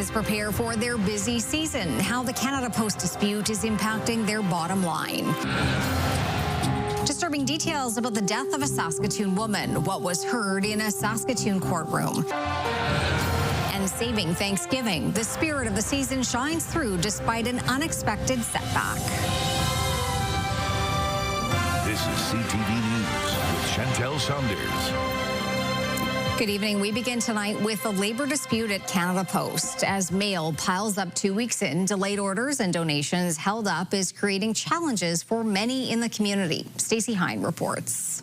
businesses prepare for their busy season, how the Canada Post dispute is impacting their bottom line. Disturbing details about the death of a Saskatoon woman, what was heard in a Saskatoon courtroom. And saving Thanksgiving, the spirit of the season shines through despite an unexpected setback. This is CTV News with Chantel Saunders. Good evening. We begin tonight with a labor dispute at Canada Post. As mail piles up 2 weeks in, delayed orders and donations held up is creating challenges for many in the community. Stacey Hine reports.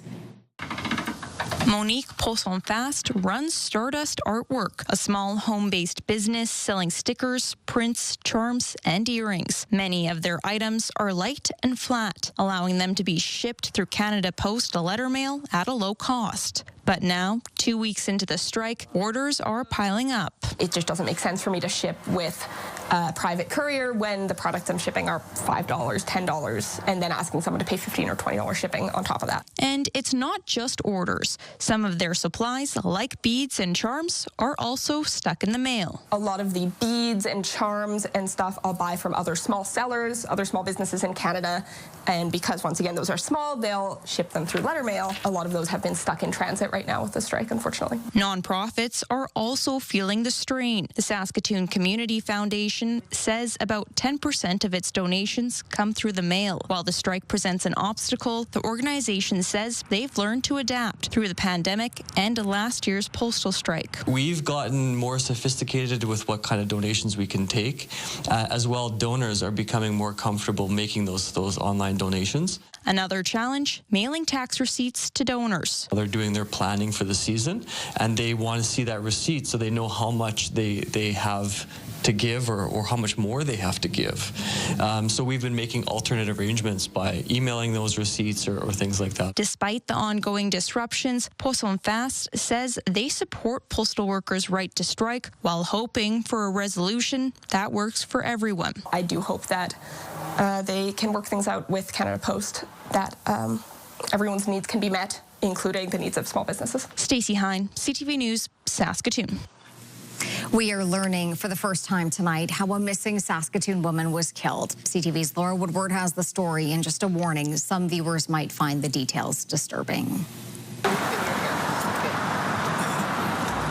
Monique Poisson-Fast runs Stardust Artwork, a small home-based business selling stickers, prints, charms, and earrings. Many of their items are light and flat, allowing them to be shipped through Canada Post letter mail at a low cost. But now, 2 weeks into the strike, orders are piling up. It just doesn't make sense for me to ship with a private courier when the products I'm shipping are $5, $10, and then asking someone to pay $15 or $20 shipping on top of that. And it's not just orders. Some of their supplies, like beads and charms, are also stuck in the mail. A lot of the beads and charms and stuff I'll buy from other small sellers, other small businesses in Canada, and because, once again, those are small, they'll ship them through letter mail. A lot of those have been stuck in transit right now with the strike, unfortunately. Nonprofits are also feeling the strain. The Saskatoon Community Foundation says about 10% of its donations come through the mail. While the strike presents an obstacle, the organization says they've learned to adapt through the pandemic and last year's postal strike. We've gotten more sophisticated with what kind of donations we can take. As well, donors are becoming more comfortable making those online donations. Another challenge, mailing tax receipts to donors. They're doing their planning for the season, and they want to see that receipt so they know how much they have to give or how much more they have to give. So we've been making alternate arrangements by emailing those receipts or things like that. Despite the ongoing disruptions, Poisson-Fast says they support postal workers' right to strike while hoping for a resolution that works for everyone. I do hope that they can work things out with Canada Post, that everyone's needs can be met, including the needs of small businesses. Stacey Hine, CTV News, Saskatoon. We are learning for the first time tonight how a missing Saskatoon woman was killed. CTV's Laura Woodward has the story, and just a warning, some viewers might find the details disturbing.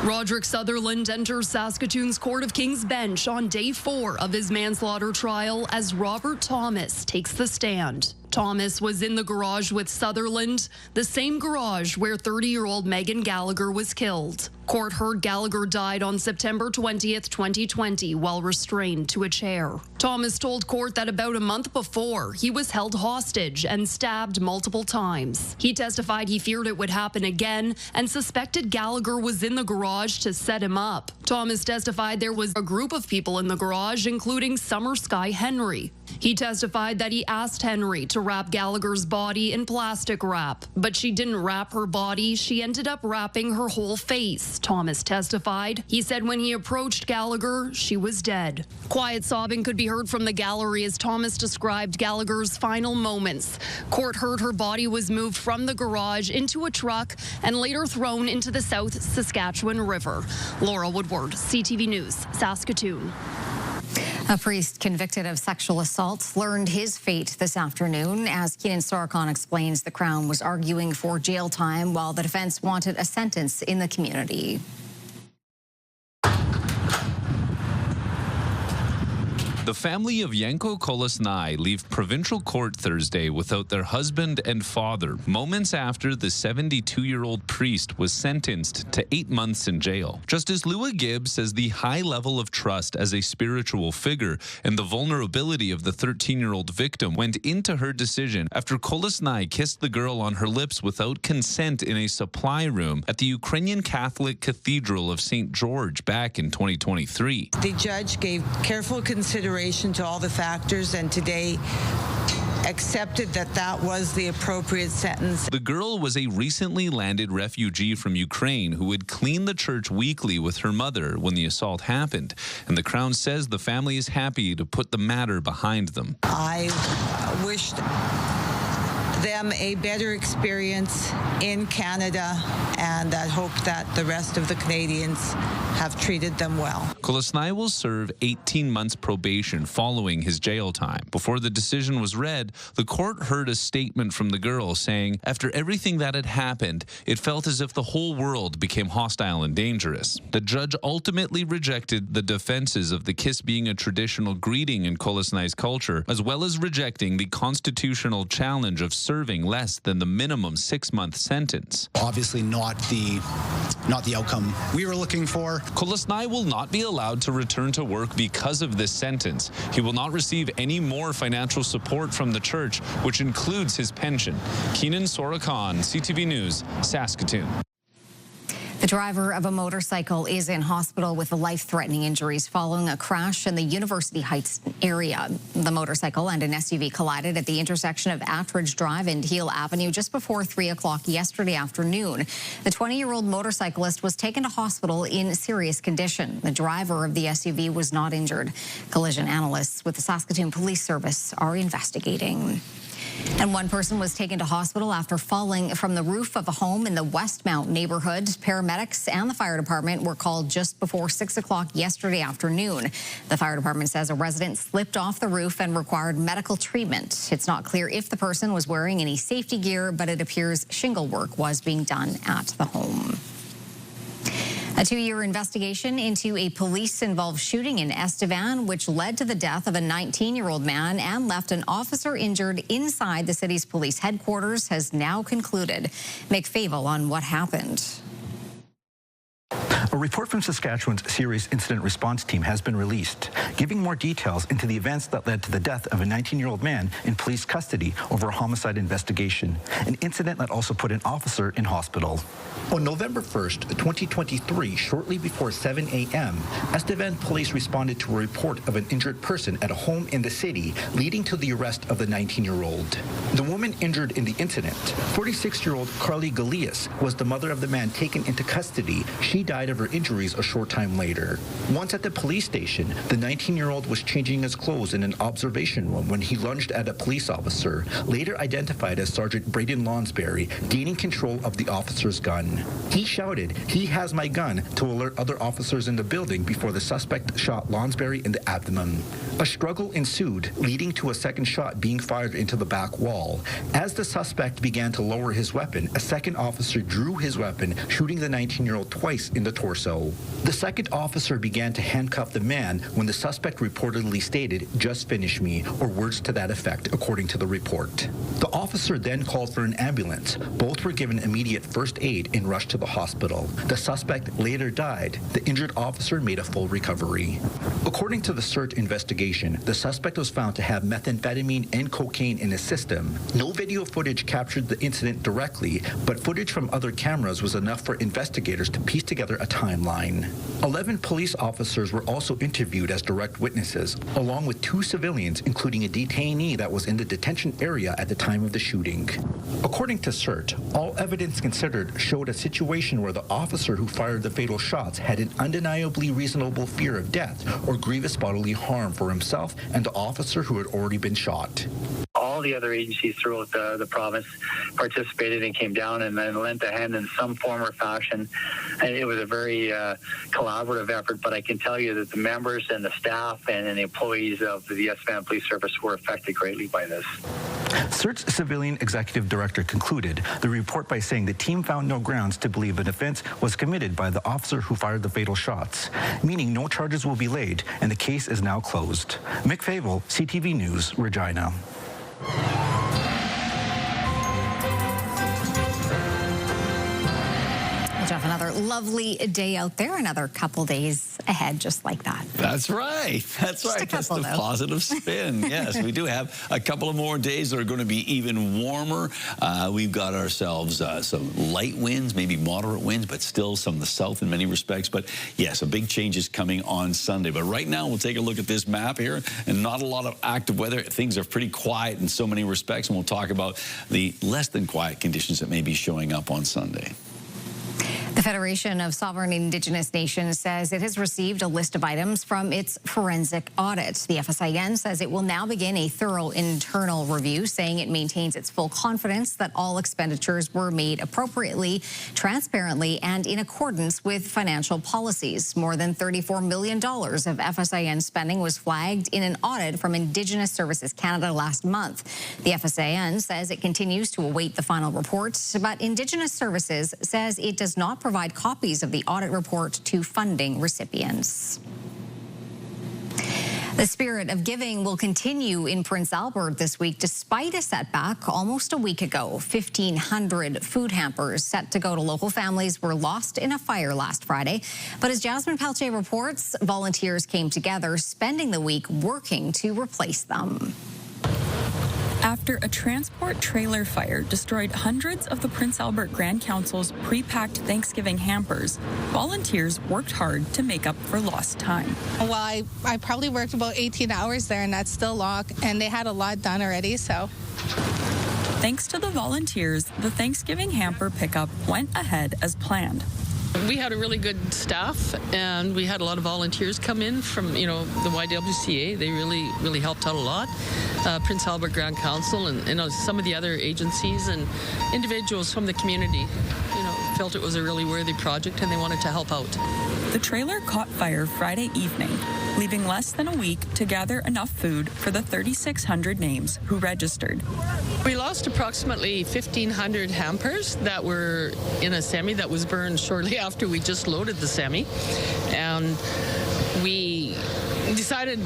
Roderick Sutherland enters Saskatoon's Court of King's Bench on day 4 of his manslaughter trial as Robert Thomas takes the stand. Thomas was in the garage with Sutherland, the same garage where 30-year-old Megan Gallagher was killed. Court heard Gallagher died on September 20th, 2020, while restrained to a chair. Thomas told court that about a month before, he was held hostage and stabbed multiple times. He testified he feared it would happen again and suspected Gallagher was in the garage to set him up. Thomas testified there was a group of people in the garage, including Summer Sky Henry. He testified that he asked Henry to wrap Gallagher's body in plastic wrap, but she didn't wrap her body. She ended up wrapping her whole face, Thomas testified. He said when he approached Gallagher, she was dead. Quiet sobbing could be heard from the gallery as Thomas described Gallagher's final moments. Court heard her body was moved from the garage into a truck and later thrown into the South Saskatchewan River. Laura Woodward, CTV News, Saskatoon. A priest convicted of sexual assault learned his fate this afternoon. As Keenan Sorokon explains, the Crown was arguing for jail time while the defense wanted a sentence in the community. The family of Yanko Kolasnai leave provincial court Thursday without their husband and father, moments after the 72-year-old priest was sentenced to 8 months in jail. Justice Lua Gibbs says the high level of trust as a spiritual figure and the vulnerability of the 13-year-old victim went into her decision after Kolasnai kissed the girl on her lips without consent in a supply room at the Ukrainian Catholic Cathedral of St. George back in 2023. The judge gave careful consideration to all the factors and today accepted that that was the appropriate sentence. The girl was a recently landed refugee from Ukraine who would clean the church weekly with her mother when the assault happened. And the Crown says the family is happy to put the matter behind them. I wished them a better experience in Canada, and I hope that the rest of the Canadians have treated them well. Kolasnai will serve 18 months probation following his jail time. Before the decision was read, the court heard a statement from the girl saying, after everything that had happened, it felt as if the whole world became hostile and dangerous. The judge ultimately rejected the defenses of the kiss being a traditional greeting in Kolasnai's culture, as well as rejecting the constitutional challenge of serving less than the minimum 6-month sentence. Obviously not the outcome we were looking for. Kolasnai will not be allowed to return to work because of this sentence. He will not receive any more financial support from the church, which includes his pension. Keenan Sorakan, CTV News, Saskatoon. The driver of a motorcycle is in hospital with life-threatening injuries following a crash in the University Heights area. The motorcycle and an SUV collided at the intersection of Attridge Drive and Heel Avenue just before 3 o'clock yesterday afternoon. The 20-year-old motorcyclist was taken to hospital in serious condition. The driver of the SUV was not injured. Collision analysts with the Saskatoon Police Service are investigating. And one person was taken to hospital after falling from the roof of a home in the Westmount neighborhood. Paramedics and the fire department were called just before 6 o'clock yesterday afternoon. The fire department says a resident slipped off the roof and required medical treatment. It's not clear if the person was wearing any safety gear, but it appears shingle work was being done at the home. A 2-year investigation into a police-involved shooting in Estevan, which led to the death of a 19-year-old man and left an officer injured inside the city's police headquarters, has now concluded. Mick Favel on what happened. A report from Saskatchewan's Serious Incident Response Team has been released, giving more details into the events that led to the death of a 19-year-old man in police custody over a homicide investigation, an incident that also put an officer in hospital. On November 1st, 2023, shortly before 7 a.m., Estevan police responded to a report of an injured person at a home in the city, leading to the arrest of the 19-year-old. The woman injured in the incident, 46-year-old Carly Galeas, was the mother of the man taken into custody. She died of her injuries a short time later. Once at the police station, the 19-year-old was changing his clothes in an observation room when he lunged at a police officer, later identified as Sergeant Braden Lonsberry, gaining control of the officer's gun. He shouted, "He has my gun," to alert other officers in the building before the suspect shot Lonsberry in the abdomen. A struggle ensued, leading to a second shot being fired into the back wall. As the suspect began to lower his weapon, a second officer drew his weapon, shooting the 19-year-old twice in the torso. The second officer began to handcuff the man when the suspect reportedly stated, "Just finish me," or words to that effect, according to the report. The officer then called for an ambulance. Both were given immediate first aid and rushed to the hospital. The suspect later died. The injured officer made a full recovery. According to the search investigation, the suspect was found to have methamphetamine and cocaine in his system. No video footage captured the incident directly, but footage from other cameras was enough for investigators to piece together a timeline. 11 police officers were also interviewed as direct witnesses, along with 2 civilians, including a detainee that was in the detention area at the time of the shooting. According to search, all evidence considered showed a situation where the officer who fired the fatal shots had an undeniably reasonable fear of death or grievous bodily harm for himself and the officer who had already been shot. All the other agencies throughout the province participated and came down and then lent a hand in some form or fashion. And it was a very collaborative effort, but I can tell you that the members and the staff and the employees of the Estevan Police Service were affected greatly by this. Search Civilian Executive Director concluded the report by saying the team found no grounds to believe an offense was committed by the officer who fired the fatal shots, meaning no charges will be laid and the case is now closed. Mick Favel, CTV News, Regina. Jeff, another lovely day out there, another couple days ahead just like that. That's right. That's right. That's the positive spin. Yes, we do have a couple of more days that are going to be even warmer. We've got ourselves some light winds, maybe moderate winds, but still some of the south in many respects. But yes, a big change is coming on Sunday. But right now, we'll take a look at this map here, and not a lot of active weather. Things are pretty quiet in so many respects, and we'll talk about the less than quiet conditions that may be showing up on Sunday. The Federation of Sovereign Indigenous Nations says it has received a list of items from its forensic audit. The FSIN says it will now begin a thorough internal review, saying it maintains its full confidence that all expenditures were made appropriately, transparently, and in accordance with financial policies. More than $34 million of FSIN spending was flagged in an audit from Indigenous Services Canada last month. The FSIN says it continues to await the final report, but Indigenous Services says it does not provide copies of the audit report to funding recipients. The spirit of giving will continue in Prince Albert this week, despite a setback almost a week ago. 1,500 food hampers set to go to local families were lost in a fire last Friday. But as Jasmine Pelche reports, volunteers came together, spending the week working to replace them. After a transport trailer fire destroyed hundreds of the Prince Albert Grand Council's pre-packed Thanksgiving hampers, volunteers worked hard to make up for lost time. Well, I probably worked about 18 hours there, and that's still long, and they had a lot done already, so. Thanks to the volunteers, the Thanksgiving hamper pickup went ahead as planned. We had a really good staff, and we had a lot of volunteers come in from, the YWCA. They really helped out a lot. Prince Albert Grand Council and some of the other agencies and individuals from the community, felt it was a really worthy project, and they wanted to help out. The trailer caught fire Friday evening, leaving less than a week to gather enough food for the 3,600 names who registered. We lost approximately 1,500 hampers that were in a semi that was burned shortly after we just loaded the semi. And we decided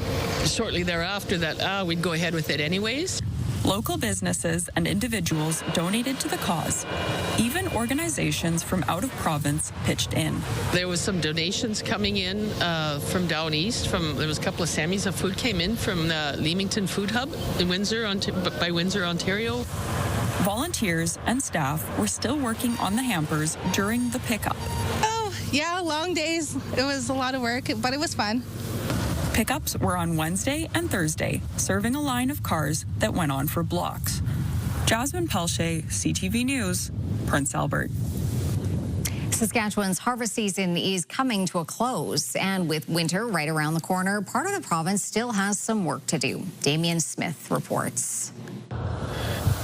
shortly thereafter that we'd go ahead with it anyways. Local businesses and individuals donated to the cause. Even organizations from out of province pitched in. There was some donations coming in from down east. There was a couple of Sammys of food came in from the Leamington Food Hub in Windsor, by Windsor, Ontario. Volunteers and staff were still working on the hampers during the pickup. Oh, yeah, long days. It was a lot of work, but it was fun. Pickups were on Wednesday and Thursday, serving a line of cars that went on for blocks. Jasmine Pelche, CTV News, Prince Albert. Saskatchewan's harvest season is coming to a close, and with winter right around the corner, part of the province still has some work to do. Damien Smith reports.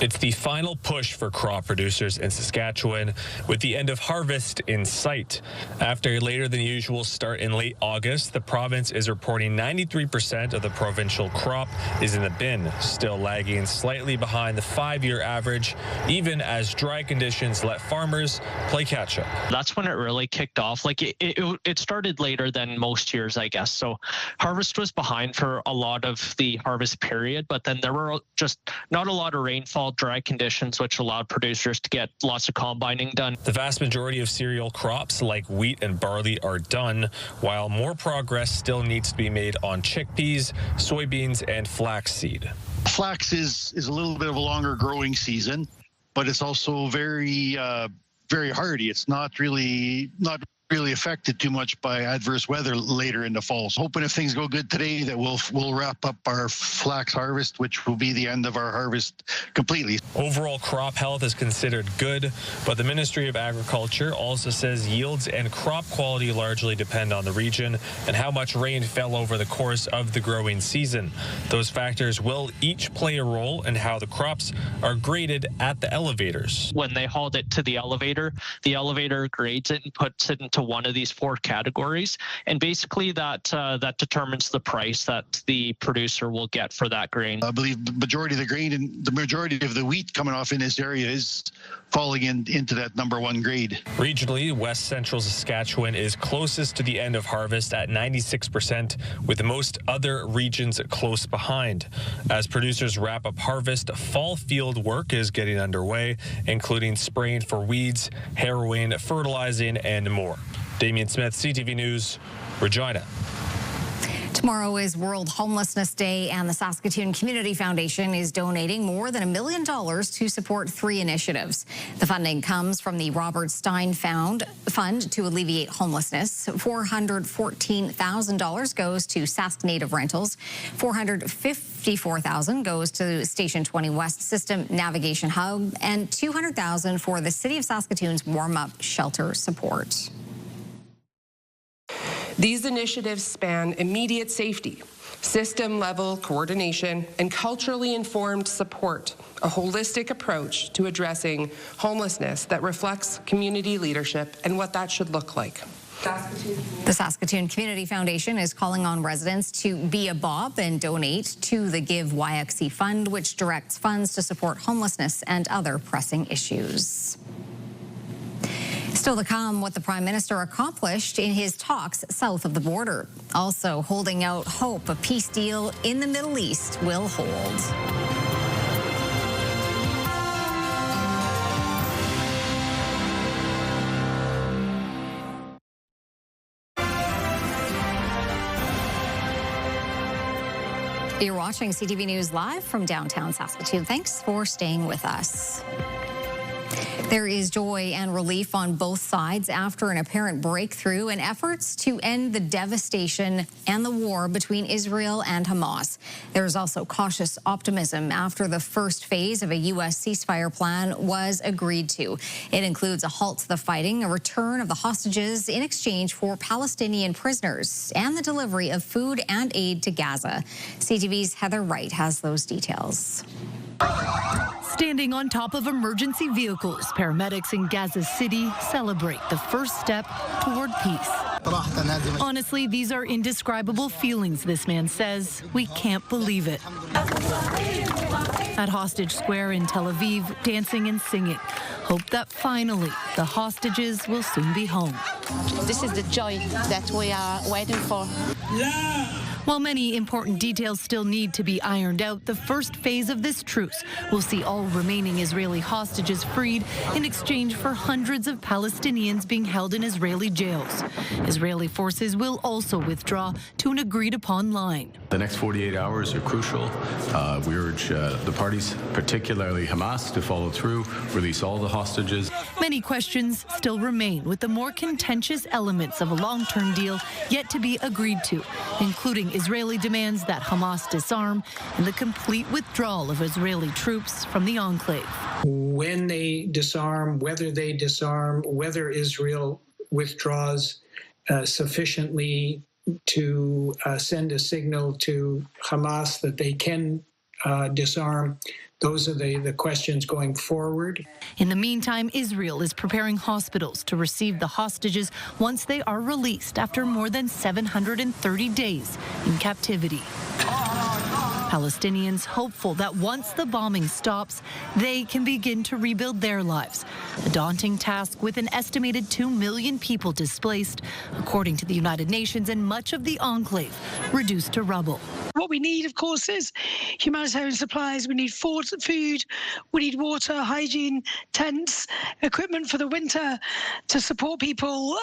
It's the final push for crop producers in Saskatchewan, with the end of harvest in sight. After a later than usual start in late August, the province is reporting 93% of the provincial crop is in the bin, still lagging slightly behind the 5-year average, even as dry conditions let farmers play catch up. That's when it really kicked off. It started later than most years, I guess. So harvest was behind for a lot of the harvest period, but then there were just not a lot of rainfall, dry conditions, which allowed producers to get lots of combining done. The vast majority of cereal crops like wheat and barley are done, while more progress still needs to be made on chickpeas, soybeans, and flaxseed. Flax is a little bit of a longer growing season, but it's also very hardy. It's not really affected too much by adverse weather later in the fall. So hoping if things go good today that we'll wrap up our flax harvest, which will be the end of our harvest completely. Overall crop health is considered good, but the Ministry of Agriculture also says yields and crop quality largely depend on the region and how much rain fell over the course of the growing season. Those factors will each play a role in how the crops are graded at the elevators. When they hauled it to the elevator grades it and puts it into one of these 4 categories, and basically that determines the price that the producer will get for that grain. I believe the majority of the grain and the majority of the wheat coming off in this area is falling into that number 1 grade. Regionally, West Central Saskatchewan is closest to the end of harvest at 96%, with most other regions close behind. As producers wrap up harvest, fall field work is getting underway, including spraying for weeds, harrowing, fertilizing, and more. Damien Smith, CTV News, Regina. Tomorrow is World Homelessness Day, and the Saskatoon Community Foundation is donating more than $1 million to support 3 initiatives. The funding comes from the Robert Stein Fund to alleviate homelessness. $414,000 goes to Sask Native Rentals. $454,000 goes to Station 20 West System Navigation Hub, and $200,000 for the City of Saskatoon's warm-up shelter support. These initiatives span immediate safety, system-level coordination, and culturally informed support, a holistic approach to addressing homelessness that reflects community leadership and what that should look like. The Saskatoon Community Foundation is calling on residents to be a Bob and donate to the Give YXC Fund, which directs funds to support homelessness and other pressing issues. Still to come, what the Prime Minister accomplished in his talks south of the border. Also holding out hope a peace deal in the Middle East will hold. You're watching CTV News live from downtown Saskatoon. Thanks for staying with us. There is joy and relief on both sides after an apparent breakthrough in efforts to end the devastation and the war between Israel and Hamas. There is also cautious optimism after the first phase of a U.S. ceasefire plan was agreed to. It includes a halt to the fighting, a return of the hostages in exchange for Palestinian prisoners, and the delivery of food and aid to Gaza. CTV's Heather Wright has those details. Standing on top of emergency vehicles, paramedics in Gaza City celebrate the first step toward peace. Honestly, these are indescribable feelings, this man says. We can't believe it. At Hostage Square in Tel Aviv, dancing and singing. Hope that finally the hostages will soon be home. This is the joy that we are waiting for. While many important details still need to be ironed out, the first phase of this truce will see all remaining Israeli hostages freed in exchange for hundreds of Palestinians being held in Israeli jails. Israeli forces will also withdraw to an agreed-upon line. The next 48 hours are crucial. We urge the parties, particularly Hamas, to follow through, release all the hostages. Many questions still remain, with the more contentious elements of a long-term deal yet to be agreed to, including Israeli demands that Hamas disarm and the complete withdrawal of Israeli troops from the enclave. When they disarm, whether Israel withdraws sufficiently to send a signal to Hamas that they can disarm. Those are the questions going forward. In the meantime, Israel is preparing hospitals to receive the hostages once they are released after more than 730 days in captivity. Palestinians hopeful that once the bombing stops, they can begin to rebuild their lives. A daunting task with an estimated 2 million people displaced, according to the United Nations, and much of the enclave reduced to rubble. What we need, of course, is humanitarian supplies. We need food, we need water, hygiene, tents, equipment for the winter to support people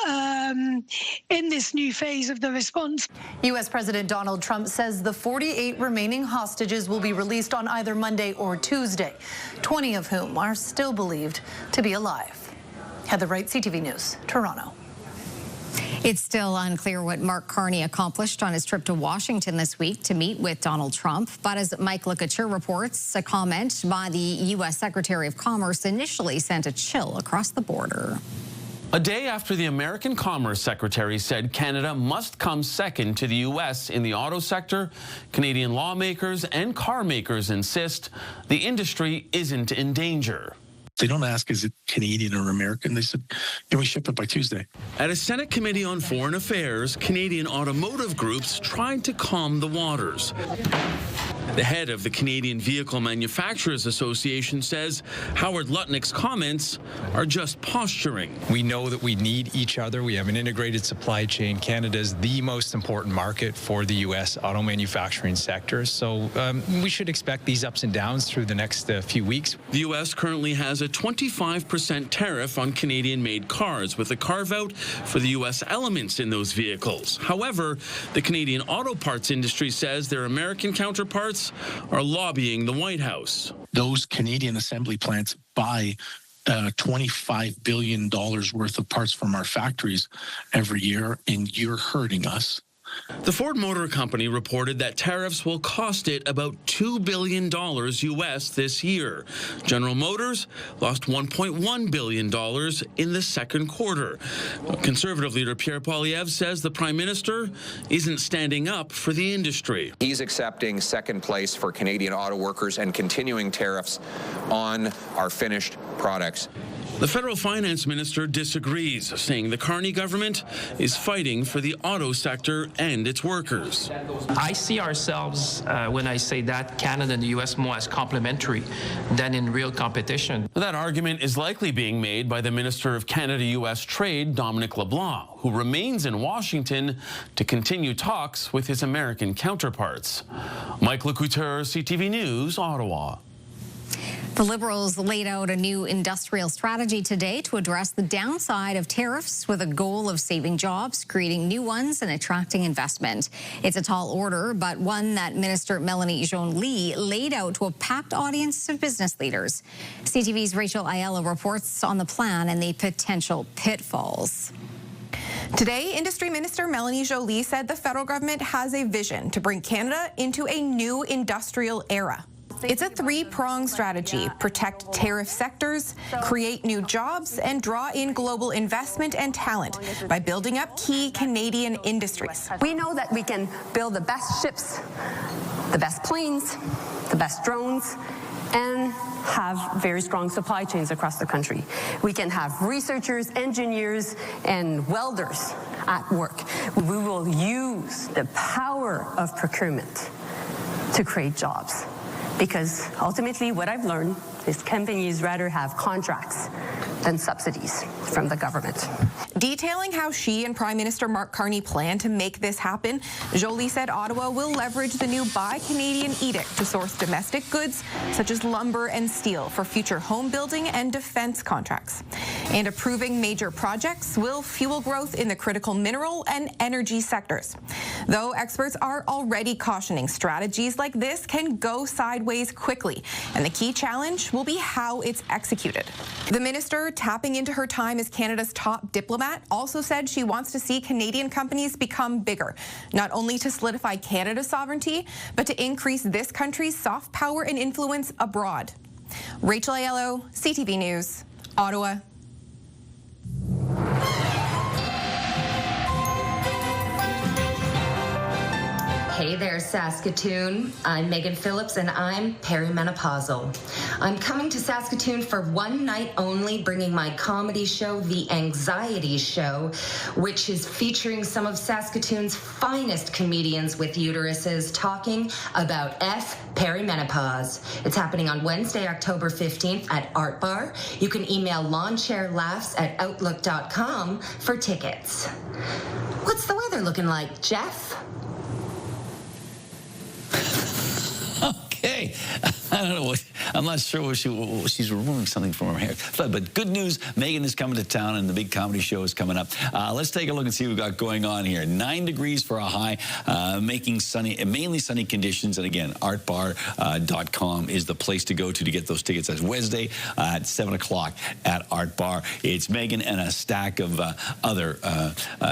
in this new phase of the response. U.S. President Donald Trump says the 48 remaining hostages will be released on either Monday or Tuesday, 20 of whom are still believed to be alive. Heather Wright, CTV News, Toronto. It's still unclear what Mark Carney accomplished on his trip to Washington this week to meet with Donald Trump. But as Mike Likacher reports, a comment by the U.S. Secretary of Commerce initially sent a chill across the border. A day after the American Commerce Secretary said Canada must come second to the U.S. in the auto sector, Canadian lawmakers and car makers insist the industry isn't in danger. They don't ask, is it Canadian or American? They said, can we ship it by Tuesday? At a Senate Committee on Foreign Affairs, Canadian automotive groups tried to calm the waters. The head of the Canadian Vehicle Manufacturers Association says Howard Lutnick's comments are just posturing. We know that we need each other. We have an integrated supply chain. Canada is the most important market for the U.S. auto manufacturing sector. So we should expect these ups and downs through the next few weeks. The U.S. currently has a 25% tariff on Canadian-made cars, with a carve-out for the U.S. elements in those vehicles. However, the Canadian auto parts industry says their American counterparts are lobbying the White House. Those Canadian assembly plants buy $25 billion worth of parts from our factories every year, and you're hurting us. The Ford Motor Company reported that tariffs will cost it about $2 billion U.S. this year. General Motors lost $1.1 billion in the second quarter. Conservative leader Pierre Poilievre says the Prime Minister isn't standing up for the industry. He's accepting second place for Canadian auto workers and continuing tariffs on our finished products. The federal finance minister disagrees, saying the Carney government is fighting for the auto sector and its workers. I see ourselves, when I say that, Canada and the U.S. more as complementary than in real competition. That argument is likely being made by the Minister of Canada-U.S. Trade, Dominic LeBlanc, who remains in Washington to continue talks with his American counterparts. Mike Lecouteur, CTV News, Ottawa. The Liberals laid out a new industrial strategy today to address the downside of tariffs with a goal of saving jobs, creating new ones, and attracting investment. It's a tall order, but one that Minister Melanie Joly laid out to a packed audience of business leaders. CTV's Rachel Ayala reports on the plan and the potential pitfalls. Today, Industry Minister Melanie Joly said the federal government has a vision to bring Canada into a new industrial era. It's a three-pronged strategy: protect tariff sectors, create new jobs, and draw in global investment and talent by building up key Canadian industries. We know that we can build the best ships, the best planes, the best drones, and have very strong supply chains across the country. We can have researchers, engineers, and welders at work. We will use the power of procurement to create jobs. Because ultimately what I've learned is companies rather have contracts than subsidies from the government. Detailing how she and Prime Minister Mark Carney plan to make this happen, Joly said Ottawa will leverage the new Buy Canadian edict to source domestic goods such as lumber and steel for future home building and defense contracts. And approving major projects will fuel growth in the critical mineral and energy sectors. Though experts are already cautioning strategies like this can go sideways quickly, and the key challenge will be how it's executed. The minister, tapping into her time as Canada's top diplomat, also said she wants to see Canadian companies become bigger, not only to solidify Canada's sovereignty, but to increase this country's soft power and influence abroad. Rachel Ayala, CTV News, Ottawa. Hey there, Saskatoon. I'm Megan Phillips, and I'm perimenopausal. I'm coming to Saskatoon for one night only, bringing my comedy show, The Anxiety Show, which is featuring some of Saskatoon's finest comedians with uteruses talking about perimenopause. It's happening on Wednesday, October 15th at Art Bar. You can email lawnchairlaughs@outlook.com for tickets. What's the weather looking like, Jeff? Okay. I don't know what, I'm not sure what she's removing something from her hair. But good news, Megan is coming to town and the big comedy show is coming up. Let's take a look and see what we've got going on here. 9 degrees for a high, making sunny, mainly sunny conditions. And again, artbar.com is the place to go to get those tickets. That's Wednesday at 7 o'clock at Art Bar. It's Megan and a stack of other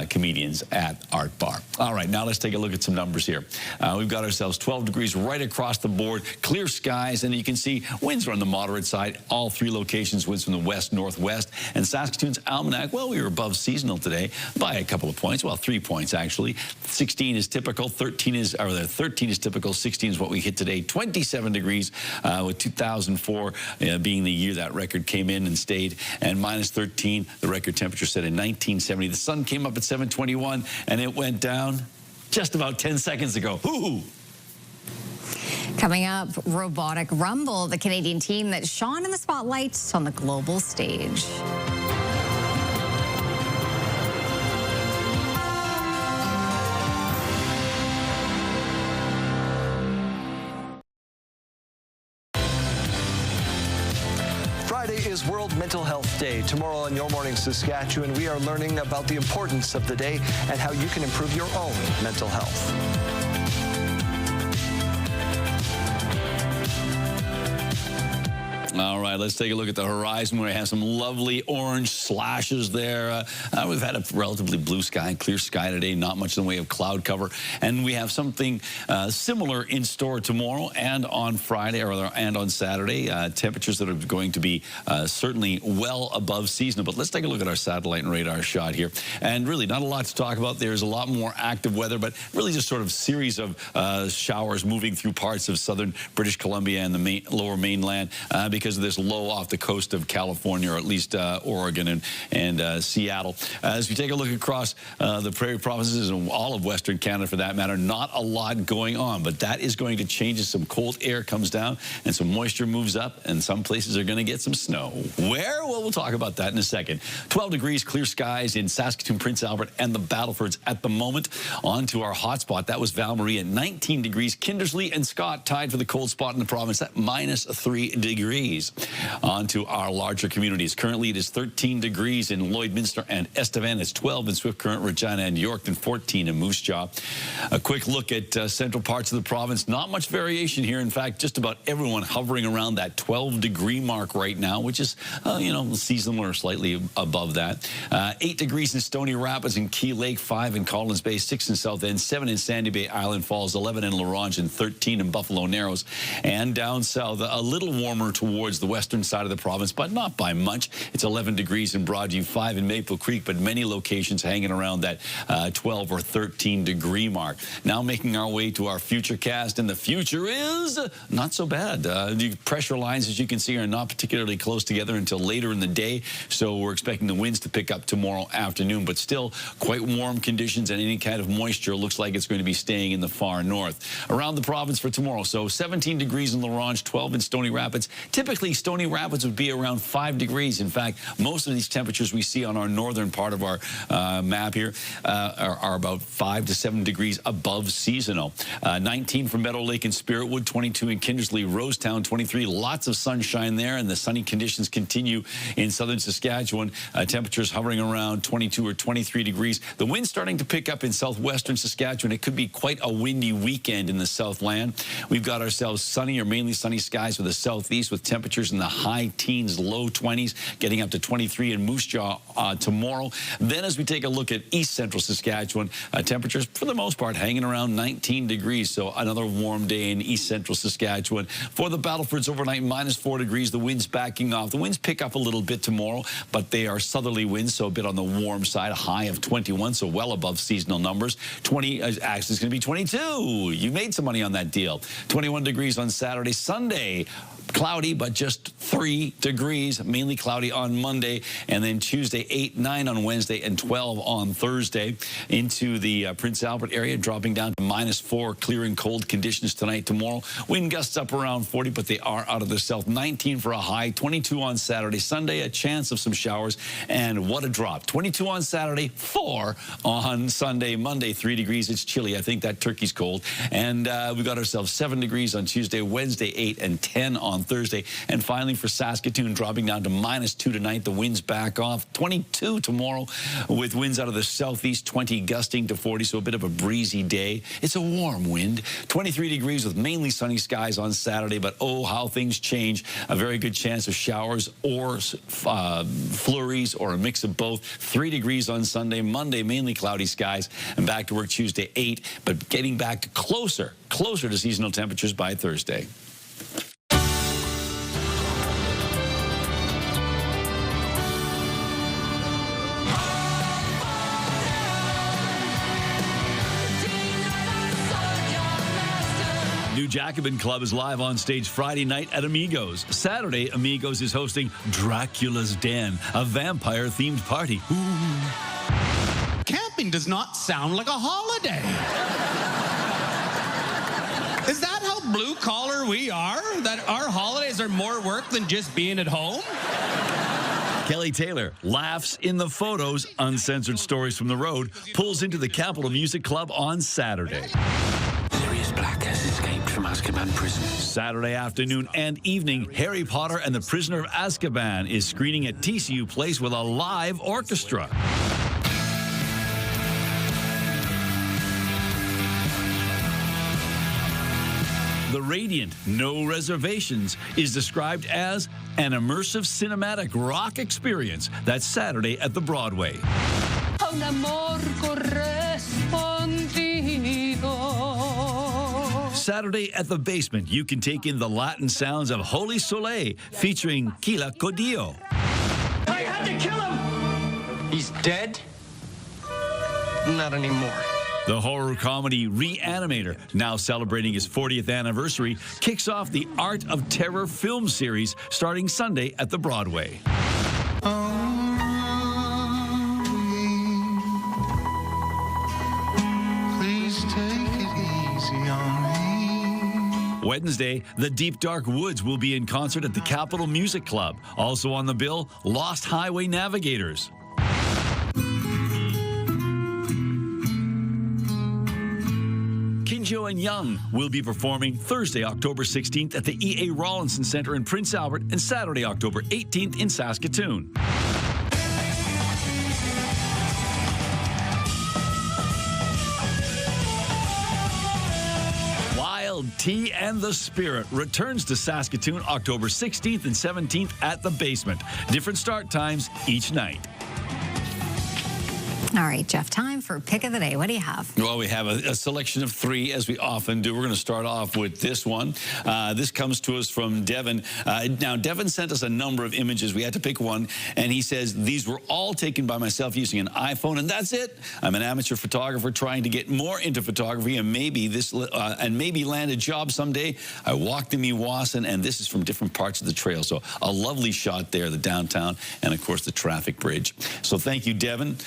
comedians at Art Bar. All right, now let's take a look at some numbers here. We've got ourselves 12 degrees right across the board, clear skies, and you can see winds are on the moderate side. All 3 locations, winds from the west, northwest. And Saskatoon's almanac, well, we were above seasonal today by a couple of points. Well, 3 points, actually. 16 is typical, 13 is typical, 16 is what we hit today. 27 degrees with 2004 being the year that record came in and stayed. And minus 13, the record temperature set in 1970. The sun came up at 7:21, and it went down just about 10 seconds ago. Ooh. Coming up, robotic rumble, the Canadian team that shone in the spotlight on the global stage. Friday is World Mental Health Day. Tomorrow on Your Morning Saskatchewan, we are learning about the importance of the day and how you can improve your own mental health. All right, let's take a look at the horizon where we have some lovely orange slashes there. We've had a relatively blue sky, clear sky today, not much in the way of cloud cover. And we have something similar in store tomorrow and on Friday, and on Saturday. Temperatures that are going to be certainly well above seasonal. But let's take a look at our satellite and radar shot here. And really, not a lot to talk about. There's a lot more active weather, but really just sort of series of showers moving through parts of southern British Columbia and the lower mainland because of this low off the coast of California, or at least Oregon and Seattle. As we take a look across the prairie provinces and all of Western Canada for that matter, not a lot going on, but that is going to change as some cold air comes down and some moisture moves up, and some places are going to get some snow. Where? Well, we'll talk about that in a second. 12 degrees, clear skies in Saskatoon, Prince Albert, and the Battlefords at the moment. On to our hot spot. That was Val-Marie at 19 degrees. Kindersley and Scott tied for the cold spot in the province at -3 degrees. On to our larger communities. Currently, it is 13 degrees in Lloydminster and Estevan. It's 12 in Swift Current, Regina, and Yorkton, 14 in Moose Jaw. A quick look at central parts of the province. Not much variation here. In fact, just about everyone hovering around that 12-degree mark right now, which is, seasonal or slightly above that. 8 degrees in Stony Rapids and Key Lake, 5 in Collins Bay, 6 in South End, 7 in Sandy Bay, Island Falls, 11 in La Ronge, and 13 in Buffalo Narrows. And down south, a little warmer towards the western side of the province, but not by much. It's 11 degrees in Broadview, 5 in Maple Creek, but many locations hanging around that 12 or 13-degree mark. Now making our way to our future cast, and the future is not so bad. The pressure lines, as you can see, are not particularly close together until later in the day, so we're expecting the winds to pick up tomorrow afternoon, but still quite warm conditions, and any kind of moisture looks like it's going to be staying in the far north. Around the province for tomorrow, so 17 degrees in La Ronge, 12 in Stony Rapids. Typically, Stony Rapids would be around 5 degrees. In fact, most of these temperatures we see on our northern part of our map here are about 5 to 7 degrees above seasonal. 19 for Meadow Lake and Spiritwood, 22 in Kindersley, Rosetown, 23. Lots of sunshine there, and the sunny conditions continue in southern Saskatchewan. Temperatures hovering around 22 or 23 degrees. The wind's starting to pick up in southwestern Saskatchewan. It could be quite a windy weekend in the Southland. We've got ourselves sunny or mainly sunny skies for the southeast, with temperatures in the high teens, low 20s, getting up to 23 in Moose Jaw tomorrow. Then as we take a look at east central Saskatchewan, temperatures for the most part hanging around 19 degrees. So another warm day in east central Saskatchewan. For the Battlefords overnight, -4 degrees. The wind's backing off. The winds pick up a little bit tomorrow, but they are southerly winds, so a bit on the warm side. A high of 21, so well above seasonal numbers. 20, actually it's going to be 22. You made some money on that deal. 21 degrees on Saturday. Sunday, cloudy, but just 3 degrees, mainly cloudy on Monday, and then Tuesday 8, 9 on Wednesday, and 12 on Thursday. Into the Prince Albert area, dropping down to -4, clear and cold conditions tonight, tomorrow. Wind gusts up around 40, but they are out of the south. 19 for a high, 22 on Saturday. Sunday, a chance of some showers, and what a drop. 22 on Saturday, 4 on Sunday. Monday, 3 degrees. It's chilly. I think that turkey's cold. And we got ourselves 7 degrees on Tuesday, Wednesday 8, and 10 on Thursday. And finally for Saskatoon, dropping down to -2 tonight. The winds back off. 22 tomorrow with winds out of the southeast, 20 gusting to 40, so a bit of a breezy day. It's a warm wind. 23 degrees with mainly sunny skies on Saturday, but oh, how things change. A very good chance of showers or flurries or a mix of both. 3 degrees on Sunday. Monday, mainly cloudy skies, and back to work Tuesday 8, but getting back to closer to seasonal temperatures by Thursday. New Jacobin Club is live on stage Friday night at Amigos. Saturday, Amigos is hosting Dracula's Den, a vampire-themed party. Ooh. Camping does not sound like a holiday. Is that how blue collar we are? That our holidays are more work than just being at home? Kelly Taylor laughs in the photos, uncensored stories from the road, pulls into the Capitol Music Club on Saturday. Sirius Black has escaped from Azkaban prison. Saturday afternoon and evening, Harry Potter and the Prisoner of Azkaban is screening at TCU Place with a live orchestra. The Radiant, No Reservations, is described as an immersive cinematic rock experience. That's Saturday at the Broadway. Saturday at the Basement, you can take in the Latin sounds of Holy Soleil featuring Kila Codillo. I had to kill him! He's dead? Not anymore. The horror comedy Reanimator, now celebrating its 40th anniversary, kicks off the Art of Terror film series starting Sunday at the Broadway. Please take it easy on me. Wednesday, the Deep Dark Woods will be in concert at the Capitol Music Club. Also on the bill, Lost Highway Navigators. Kinjo and Young will be performing Thursday, October 16th at the E.A. Rawlinson Centre in Prince Albert and Saturday, October 18th in Saskatoon. Wild Tea and the Spirit returns to Saskatoon October 16th and 17th at the Basement. Different start times each night. All right, Jeff, time for Pick of the Day. What do you have? Well, we have a selection of three, as we often do. We're going to start off with this one. This comes to us from Devin. Now, Devin sent us a number of images. We had to pick one, and he says, these were all taken by myself using an iPhone, and that's it. I'm an amateur photographer trying to get more into photography and maybe land a job someday. I walked in Meewasin, and this is from different parts of the trail. So a lovely shot there, the downtown, and, of course, the traffic bridge. So thank you, Devin.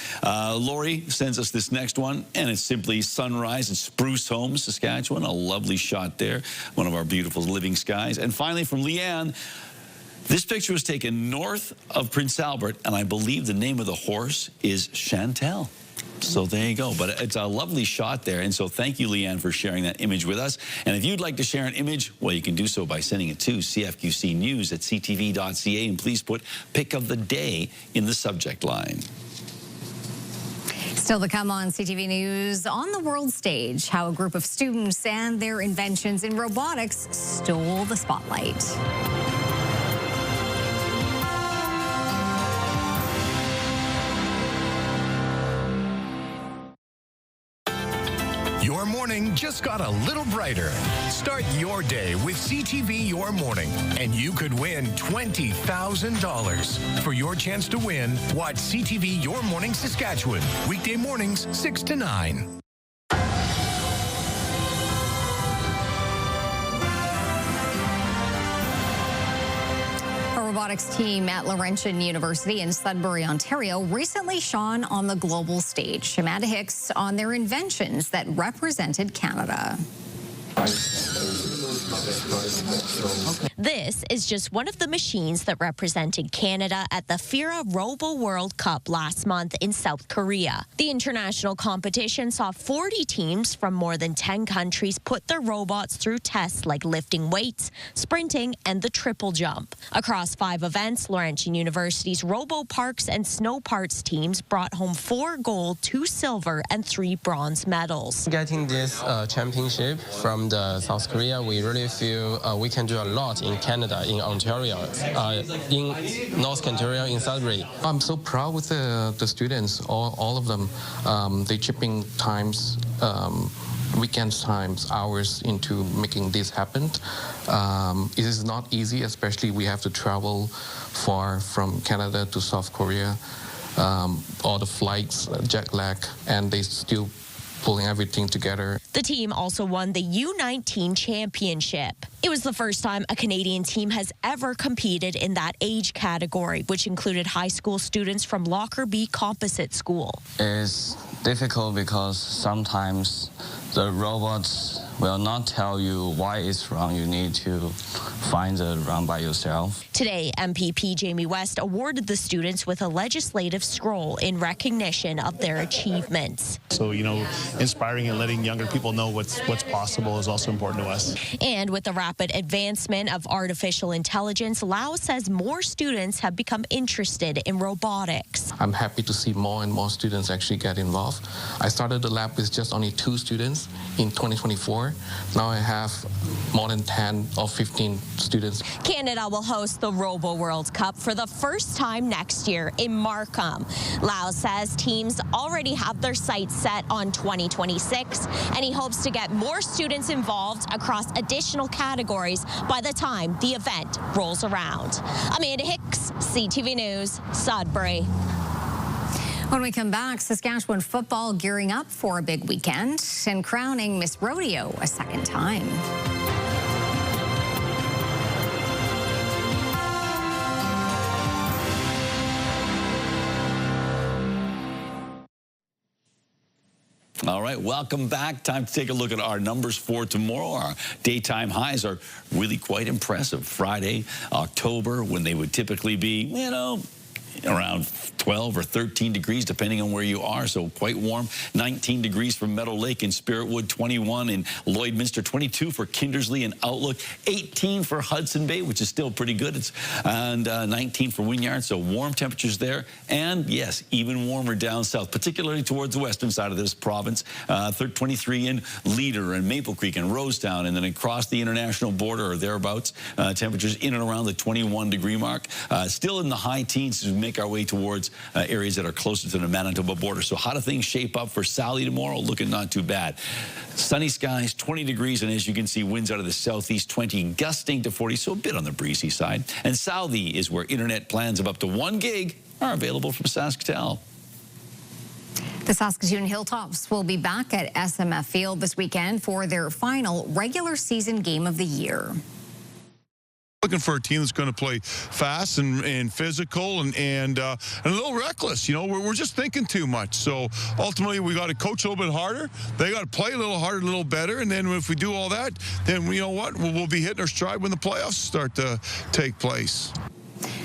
Lori sends us this next one, and it's simply sunrise at Spruce Home, Saskatchewan. A lovely shot there, one of our beautiful living skies. And finally, from Leanne, this picture was taken north of Prince Albert, and I believe the name of the horse is Chantel. So there you go. But it's a lovely shot there. And so thank you, Leanne, for sharing that image with us. And if you'd like to share an image, well, you can do so by sending it to cfqcnews@ctv.ca. And please put Pick of the Day in the subject line. Still to come on CTV News, on the world stage, how a group of students and their inventions in robotics stole the spotlight. Your morning just got a little brighter. Start your day with CTV Your Morning, and you could win $20,000. For your chance to win, watch CTV Your Morning Saskatchewan, weekday mornings 6 to 9. A robotics team at Laurentian University in Sudbury, Ontario, recently shone on the global stage. Amanda Hicks on their inventions that represented Canada. This is just one of the machines that represented Canada at the FIRA Robo World Cup last month in South Korea. The international competition saw 40 teams from more than 10 countries put their robots through tests like lifting weights, sprinting, and the triple jump. Across 5 events, Laurentian University's Robo Parks and Snow Parts teams brought home 4 gold, 2 silver, and 3 bronze medals. Getting this championship from the South Korea, we really feel we can do a lot in Canada, in Ontario, in North Ontario, in Sudbury. I'm so proud with the students, all of them. They chipping times, weekends times, hours into making this happen. It is not easy, especially we have to travel far from Canada to South Korea. All the flights, jet lag, and they still pulling everything together. The team also won the U19 championship. It was the first time a Canadian team has ever competed in that age category, which included high school students from Lockerbie Composite School. It's difficult because sometimes the robots will not tell you why it's wrong. You need to find the wrong by yourself. Today, MPP Jamie West awarded the students with a legislative scroll in recognition of their achievements. So, you know, inspiring and letting younger people know what's possible is also important to us. And with the rapid advancement of artificial intelligence, Lau says more students have become interested in robotics. I'm happy to see more and more students actually get involved. I started the lab with just only 2 students in 2024. Now I have more than 10 or 15 students. Canada will host the Robo World Cup for the first time next year in Markham. Lau says teams already have their sights set on 2026, and he hopes to get more students involved across additional categories by the time the event rolls around. Amanda Hicks, CTV News, Sudbury. When we come back, Saskatchewan football gearing up for a big weekend and crowning Miss Rodeo a second time. All right, welcome back. Time to take a look at our numbers for tomorrow. Our daytime highs are really quite impressive. Friday, October, when they would typically be, you know, around 12 or 13 degrees, depending on where you are, so quite warm. 19 degrees for Meadow Lake and Spiritwood, 21 in Lloydminster, 22 for Kindersley and Outlook, 18 for Hudson Bay, which is still pretty good, and 19 for Wynyard, so warm temperatures there. And yes, even warmer down south, particularly towards the western side of this province. 23 in Leader and Maple Creek and Rosetown, and then across the international border or thereabouts, temperatures in and around the 21-degree mark. Still in the high teens as we make our way towards areas that are closer to the Manitoba border. So how do things shape up for Sally tomorrow? Looking not too bad. Sunny skies, 20 degrees, and as you can see, winds out of the southeast, 20, gusting to 40, so a bit on the breezy side. And Southie is where internet plans of up to 1 gig are available from SaskTel. The Saskatoon Hilltops will be back at SMF Field this weekend for their final regular season game of the year. Looking for a team that's going to play fast and physical and a little reckless. You know, we're just thinking too much. So ultimately, we got to coach a little bit harder. They got to play a little harder, a little better. And then if we do all that, then you know what? We'll be hitting our stride when the playoffs start to take place.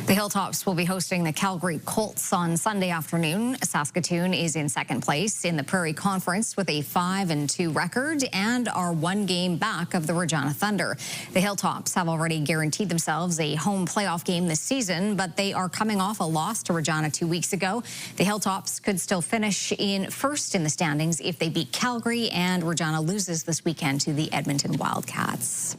The Hilltops will be hosting the Calgary Colts on Sunday afternoon. Saskatoon is in second place in the Prairie Conference with a 5-2 record and are 1 game back of the Regina Thunder. The Hilltops have already guaranteed themselves a home playoff game this season, but they are coming off a loss to Regina 2 weeks ago. The Hilltops could still finish in first in the standings if they beat Calgary, and Regina loses this weekend to the Edmonton Wildcats.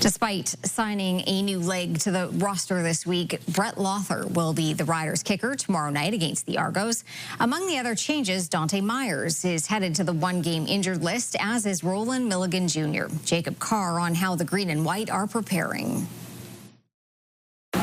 Despite signing a new leg to the roster this week, Brett Lothar will be the Riders' kicker tomorrow night against the Argos. Among the other changes, Dante Myers is headed to the 1-game injured list, as is Roland Milligan Jr. Jacob Carr on how the Green and White are preparing.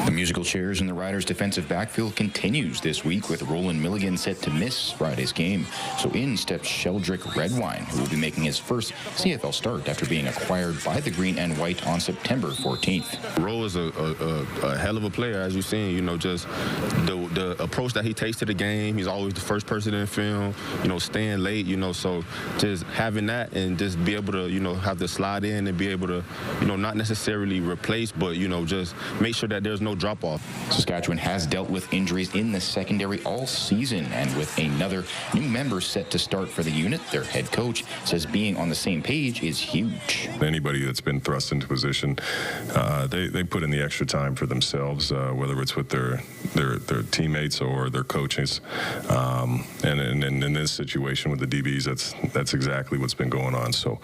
The musical chairs in the Riders' defensive backfield continues this week, with Roland Milligan set to miss Friday's game. So in steps Sheldrick Redwine, who will be making his first CFL start after being acquired by the Green and White on September 14th. Ro is a hell of a player, as you've seen. You know, just the approach that he takes to the game. He's always the first person in film, you know, staying late, you know, so just having that and just be able to, you know, have to slide in and be able to, you know, not necessarily replace, but, you know, just make sure that there's no drop-off. Saskatchewan has dealt with injuries in the secondary all season, and with another new member set to start for the unit, their head coach says being on the same page is huge. Anybody that's been thrust into position, they put in the extra time for themselves, whether it's with their teammates or their coaches. And in this situation with the DBs, that's exactly what's been going on. So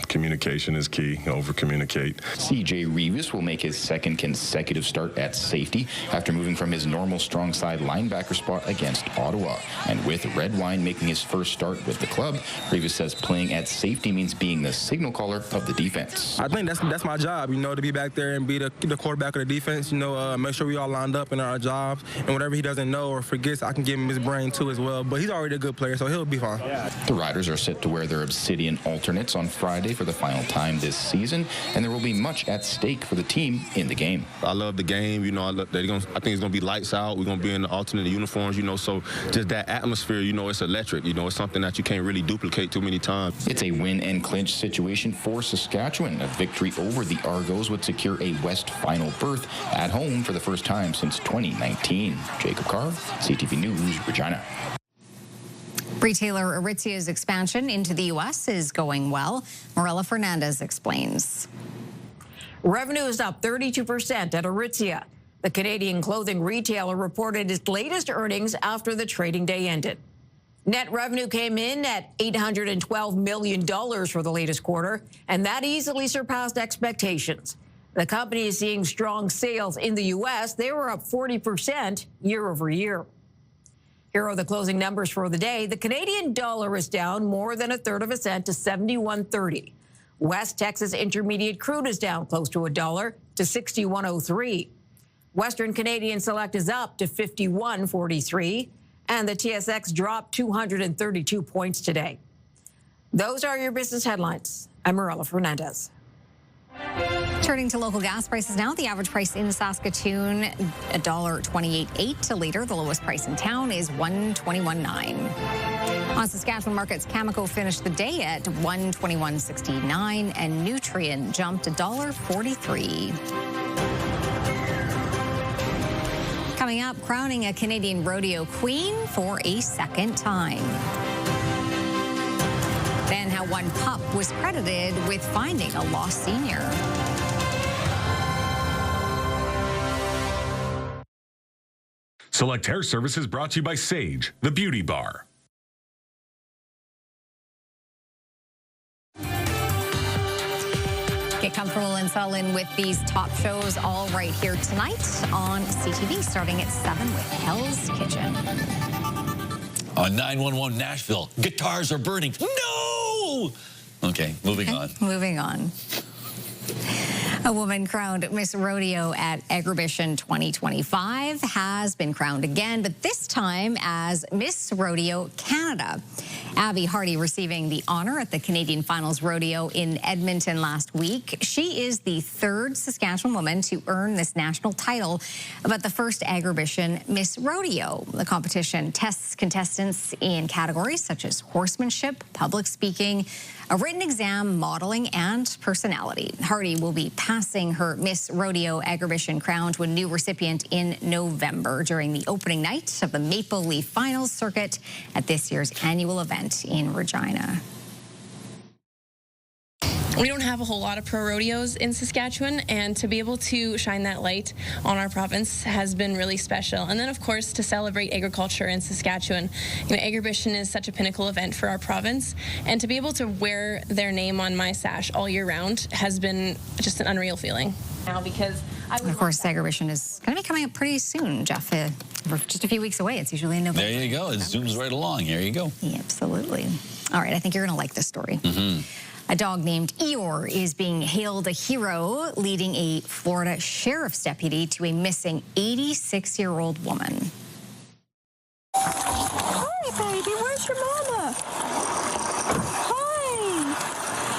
communication is key. Over-communicate. CJ Revis will make his second consecutive start at safety after moving from his normal strong side linebacker spot against Ottawa. And with Redwine making his first start with the club, Revis says playing at safety means being the signal caller of the defense. I think that's my job, you know, to be back there and be the quarterback of the defense, you know, make sure we all lined up in our jobs, and whatever he doesn't know or forgets, I can give him his brain too as well. But he's already a good player, so he'll be fine. The Riders are set to wear their Obsidian alternates on Friday for the final time this season, and there will be much at stake for the team in the game. I love the game. game. You know, I think it's gonna be lights out. We're gonna be in the alternate uniforms. You know, so just that atmosphere. You know, it's electric. You know, it's something that you can't really duplicate too many times. It's a win and clinch situation for Saskatchewan. A victory over the Argos would secure a West final berth at home for the first time since 2019. Jacob Carr, CTV News, Regina. Retailer Aritzia's expansion into the U.S. is going well. Morella Fernandez explains. Revenue is up 32% at Aritzia. The Canadian clothing retailer reported its latest earnings after the trading day ended. Net revenue came in at $812 million for the latest quarter, and that easily surpassed expectations. The company is seeing strong sales in the U.S. They were up 40% year over year. Here are the closing numbers for the day. The Canadian dollar is down more than 1/3 of a cent to 71.30. West Texas Intermediate crude is down close to $1 to 61.03. Western Canadian Select is up to 51.43. And the TSX dropped 232 points today. Those are your business headlines. I'm Morella Fernandez. Turning to local gas prices now, the average price in Saskatoon, $1.28.8 a liter. The lowest price in town is $1.21.9. On Saskatchewan markets, Cameco finished the day at $1.2169, and Nutrien jumped $1.43. Coming up, crowning a Canadian rodeo queen for a second time. Then how one pup was credited with finding a lost senior. Select Hair Service is brought to you by Sage, the beauty bar. Get comfortable and settle in with these top shows all right here tonight on CTV, starting at 7 with Hell's Kitchen. On 911 Nashville, guitars are burning. No! Okay, moving on. Moving on. A woman crowned Miss Rodeo at Agribition 2025 has been crowned again, but this time as Miss Rodeo Canada. Abby Hardy receiving the honor at the Canadian Finals Rodeo in Edmonton last week. She is the third Saskatchewan woman to earn this national title, but the first Agribition Miss Rodeo. The competition tests contestants in categories such as horsemanship, public speaking, a written exam, modeling, and personality. Hardy will be passing her Miss Rodeo Agribition crown to a new recipient in November during the opening night of the Maple Leaf Finals circuit at this year's annual event in Regina. We don't have a whole lot of pro rodeos in Saskatchewan, and to be able to shine that light on our province has been really special. And then, of course, to celebrate agriculture in Saskatchewan. You know, Agribition is such a pinnacle event for our province, and to be able to wear their name on my sash all year round has been just an unreal feeling. Now, because of course, Agribition is going to be coming up pretty soon, Jeff. We're just a few weeks away. It's usually in November. There you go. It zooms right along. Here you go. Yeah, absolutely. All right, I think you're going to like this story. A dog named Eeyore is being hailed a hero, leading a Florida sheriff's deputy to a missing 86-year-old woman. Hi, baby. Where's your mama? Hi.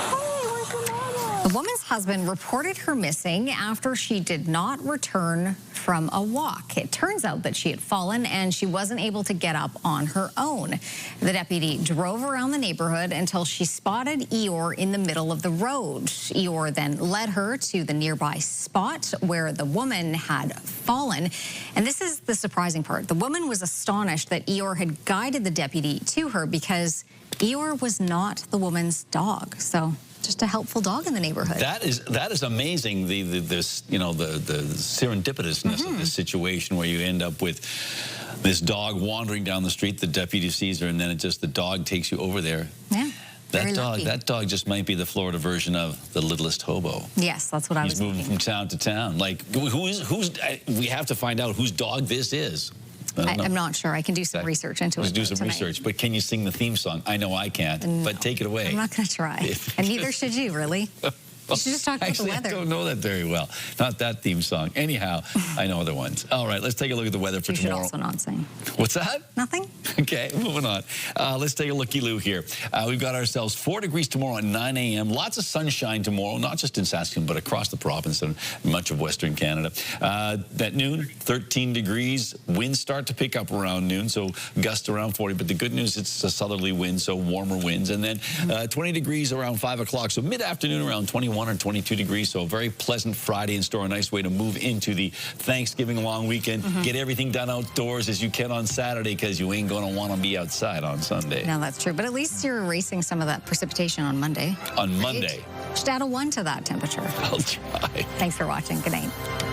Hi, where's your mama? The woman's husband reported her missing after she did not return from a walk. It turns out that she had fallen and she wasn't able to get up on her own. The deputy drove around the neighborhood until she spotted Eeyore in the middle of the road. Eeyore then led her to the nearby spot where the woman had fallen. And this is the surprising part. The woman was astonished that Eeyore had guided the deputy to her because Eeyore was not the woman's dog. So just a helpful dog in the neighborhood. That is amazing. The serendipitousness of this situation where you end up with this dog wandering down the street. The deputy sees her, and then the dog takes you over there. Yeah. That dog just might be the Florida version of the littlest hobo. Yes, that's what I was thinking. He's moving from town to town. Like, we have to find out whose dog this is. I'm not sure. I can do some research into it. Let's do some research. But can you sing the theme song? I know I can't, but take it away. I'm not going to try. And neither should you, really. You should just talk about Actually, the weather. I don't know that very well. Not that theme song. Anyhow, I know other ones. All right, let's take a look at the weather for tomorrow. You should also not sing. What's that? Nothing. Okay, moving on. Let's take a looky-loo here. We've got ourselves 4 degrees tomorrow at 9 a.m. Lots of sunshine tomorrow, not just in Saskatchewan, but across the province and much of Western Canada. At noon, 13 degrees. Winds start to pick up around noon, so gusts around 40. But the good news, it's a southerly wind, so warmer winds. And then 20 degrees around 5 o'clock. So mid-afternoon around 21 or 22 degrees. So a very pleasant Friday in store. A nice way to move into the Thanksgiving long weekend. Get everything done outdoors as you can on Saturday, because you ain't going to want to be outside on Sunday. No, that's true. But at least you're erasing some of that precipitation on Monday. On Monday. Just add a 1 to that temperature. I'll try. Thanks for watching. Good night.